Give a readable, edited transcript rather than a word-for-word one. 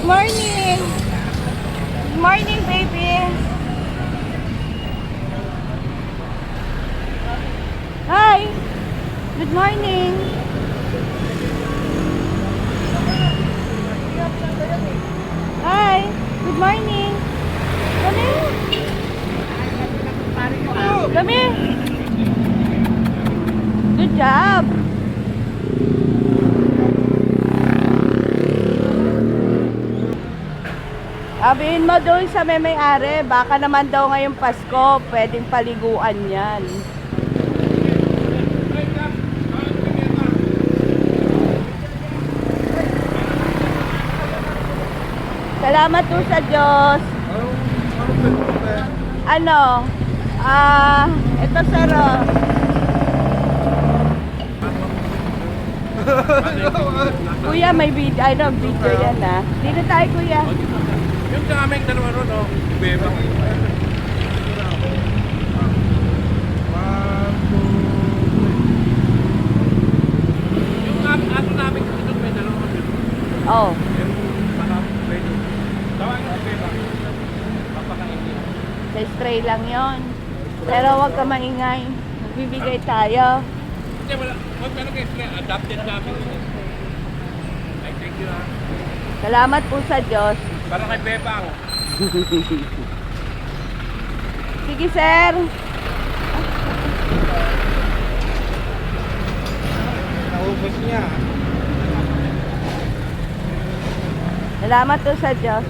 Morning! Good morning, baby! Hi! Good morning! Hi! Good morning! Kami! Kami! Good job! Sabihin mo doon sa may-ari, baka naman daw ngayong Pasko, pwedeng paliguan yan. Salamat po sa Diyos. Ano? Ito sir, oh. Kuya, may video, video yan ah. Dito tayo, kuya. Yung sa aming dalawa ron, oh. Beba. Yung ato namin dito, may dalawa kami. Oh. Yung parang pwede. Tawagin ko Beba. Papakainin. Sa stray lang yon. Pero wag ka maingay. Magbibigay tayo. Hindi, wala. Huwag meron kayo sila. Adapted namin. Ay, thank you ah. Salamat po sa Diyos. Parang kay Bebang. Sige, sir. Naubos niya. Salamat po sa Diyos.